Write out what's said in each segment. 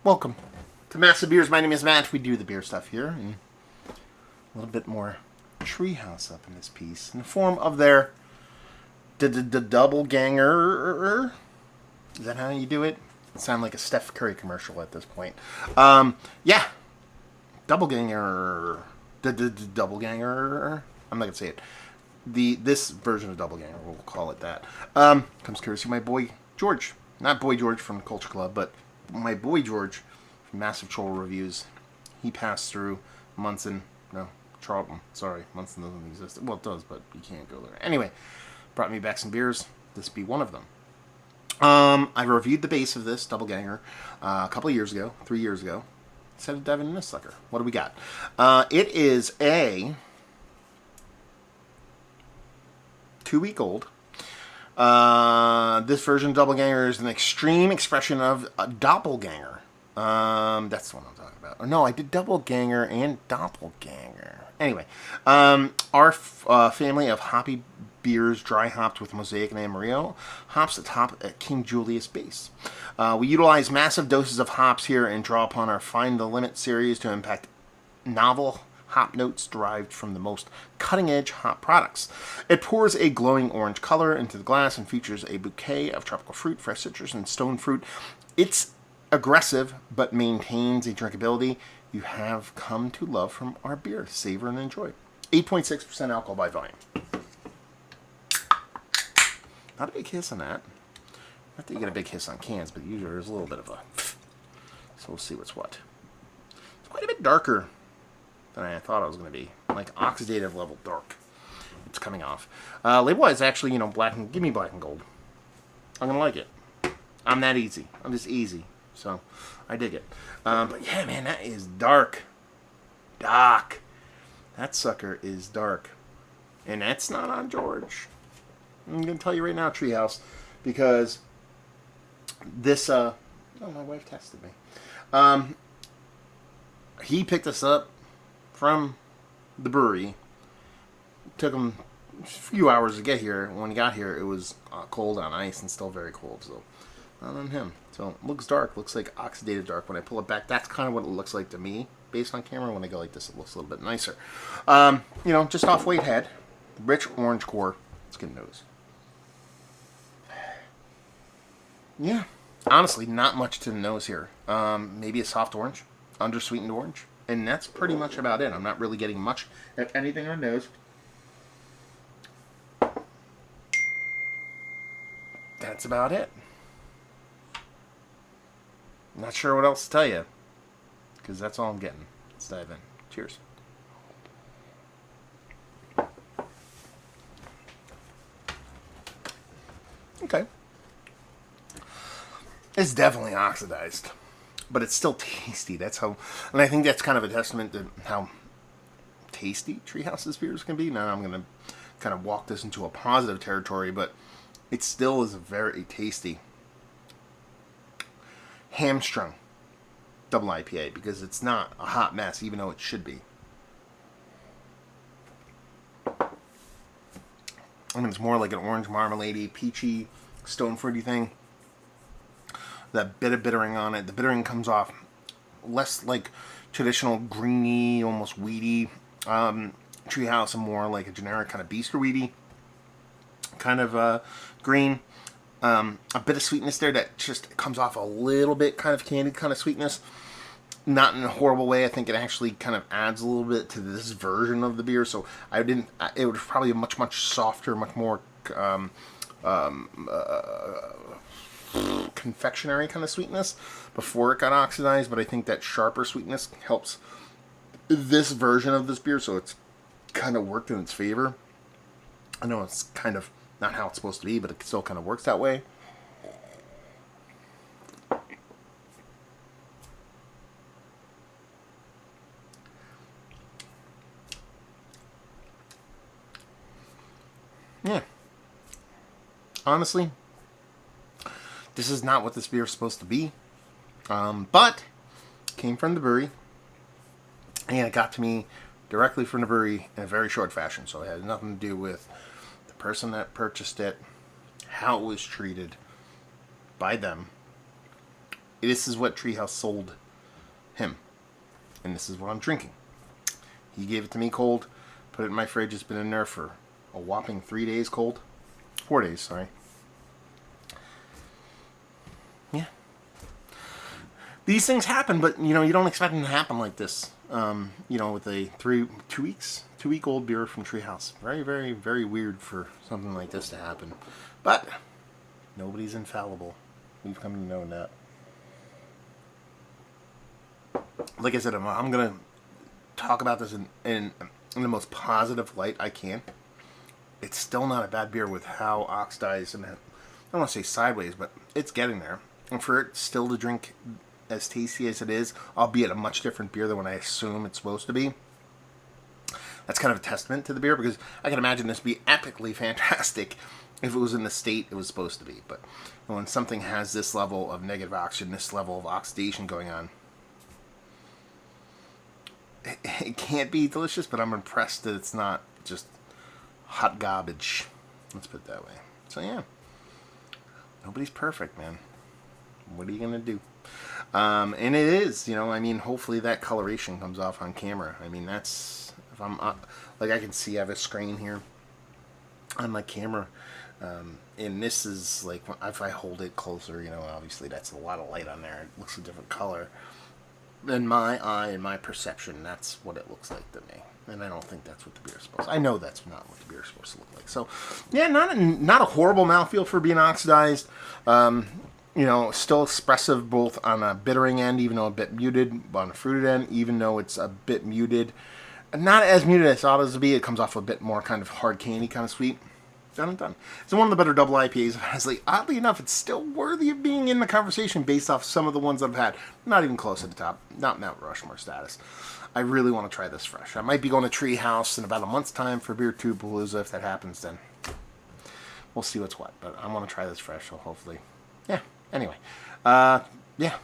Welcome to Massive Beers. My name is Matt. We do the beer stuff here. And a little bit more treehouse up in this piece in the form of their DDDoublegangerrr. Is that how you do it? Sound like a Steph Curry commercial at this point. Yeah. Doubleganger. Doublegangerrr. I'm not going to say it. This version of Doubleganger, we'll call it that, comes courtesy of my boy George. Not Boy George from the Culture Club, but my boy George from Massive Troll Reviews. He passed through Charlton. Sorry, Munson doesn't exist. Well, it does, but you can't go there. Anyway, brought me back some beers. This be one of them. I reviewed the base of this Doubleganger a couple of years ago, 3 years ago. Instead of diving in this sucker, what do we got? It is a 2-week-old. This version of Doubleganger is an extreme expression of a doppelganger. That's the one I'm talking about. Or no, I did Doubleganger and Doppelganger. Anyway, our family of hoppy beers, dry hopped with Mosaic and Amarillo, hops atop at King Julius base. We utilize massive doses of hops here and draw upon our Find the Limit series to impact novel hop notes derived from the most cutting-edge hop products. It pours a glowing orange color into the glass and features a bouquet of tropical fruit, fresh citrus, and stone fruit. It's aggressive, but maintains a drinkability you have come to love from our beer. Savor and enjoy. 8.6% alcohol by volume. Not a big hiss on that. Not that you get a big hiss on cans, but usually there's a little bit of a... So we'll see what's what. It's quite a bit darker than I thought it was going to be. Like oxidative level dark. It's coming off. Label-wise, actually, black and... Give me black and gold. I'm going to like it. I'm that easy. I'm just easy. So, I dig it. But yeah, man, that is dark. Dark. That sucker is dark. And that's not on George. I'm going to tell you right now, Treehouse, because this, my wife texted me. He picked us up from the brewery. It took him a few hours to get here. When he got here, it was cold on ice and still very cold, so not on him. So it looks dark. Looks like oxidative dark. When I pull it back, that's kind of what it looks like to me, based on camera. When I go like this, it looks a little bit nicer. Just off-white head. Rich orange core. Let's get a nose. Yeah, honestly, not much to the nose here. Maybe a soft orange, undersweetened orange, and that's pretty much about it. I'm not really getting much, if anything, on the nose. That's about it. Not sure what else to tell you, because that's all I'm getting. Let's dive in. Cheers. Okay. It's definitely oxidized, but it's still tasty. That's how, and I think that's kind of a testament to how tasty Treehouse's beers can be. Now I'm going to kind of walk this into a positive territory, but it still is very tasty. Hamstrung double IPA, because it's not a hot mess, even though it should be. It's more like an orange marmalade, peachy, stone fruity thing. That bit of bittering on it. The bittering comes off less like traditional greeny, almost weedy Treehouse, and more like a generic kind of Beaster weedy kind of green. A bit of sweetness there that just comes off a little bit kind of candied kind of sweetness. Not in a horrible way. I think it actually kind of adds a little bit to this version of the beer. So it was probably a much, much softer, much more confectionery kind of sweetness before it got oxidized, but I think that sharper sweetness helps this version of this beer, so it's kind of worked in its favor. I know it's kind of not how it's supposed to be, but it still kind of works that way. Yeah. Honestly, this is not what this beer is supposed to be. But came from the brewery, and it got to me directly from the brewery in a very short fashion. So it had nothing to do with the person that purchased it, how it was treated by them. this is what Treehouse sold him. And this is what I'm drinking. He gave it to me cold, put it in my fridge. It's been in there for a whopping 3 days cold. 4 days, sorry. Yeah. These things happen, but, you know, you don't expect them to happen like this. You know, with a 2-week-old beer from Treehouse. Very, very, very weird for something like this to happen. But nobody's infallible. We've come to know that. Like I said, I'm going to talk about this in the most positive light I can. It's still not a bad beer with how oxidized, and I don't want to say sideways, but it's getting there. And for it still to drink as tasty as it is, albeit a much different beer than what I assume it's supposed to be, that's kind of a testament to the beer, because I can imagine this be epically fantastic if it was in the state it was supposed to be. But when something has this level of negative oxygen, this level of oxidation going on, it can't be delicious, but I'm impressed that it's not just hot garbage. Let's put it that way. So yeah, nobody's perfect, man. What are you gonna do? And it is, you know, I mean, hopefully that coloration comes off on camera. I mean, that's, if I'm like, I can see I have a screen here on my camera, and this is like, if I hold it closer, you know, obviously that's a lot of light on there. It looks a different color. In my eye and my perception, that's what it looks like to me. And I don't think that's what the beer is supposed to. I know that's not what the beer is supposed to look like. So, yeah, not a horrible mouthfeel for being oxidized. You know, still expressive both on a bittering end, even though a bit muted, on a fruited end, even though it's a bit muted. Not as muted as I thought it was to be. It comes off a bit more kind of hard candy, kind of sweet. Done and done. It's one of the better double IPAs I've had. Like, oddly enough, it's still worthy of being in the conversation based off some of the ones I've had. Not even close to the top. Not Mount Rushmore status. I really want to try this fresh. I might be going to Treehouse in about a month's time for Beer Tube Palooza. If that happens, then we'll see what's what. But I want to try this fresh, so hopefully. Yeah. Anyway. Yeah.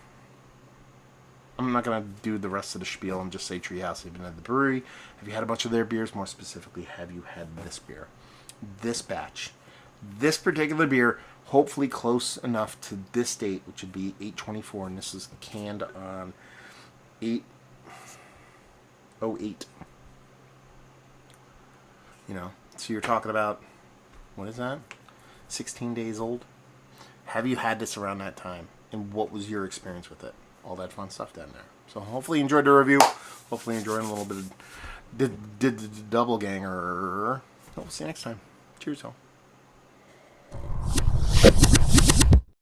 I'm not going to do the rest of the spiel and just say Treehouse. Have you been at the brewery? Have you had a bunch of their beers? More specifically, have you had this beer? This batch. This particular beer, hopefully close enough to this date, which would be 8/24, and this is canned on 8/08. You know, so you're talking about, what is that? 16 days old? Have you had this around that time? And what was your experience with it? All that fun stuff down there. So hopefully you enjoyed the review. Hopefully you enjoyed a little bit of DDDoublegangerrr. We'll see you next time. Cheers, all.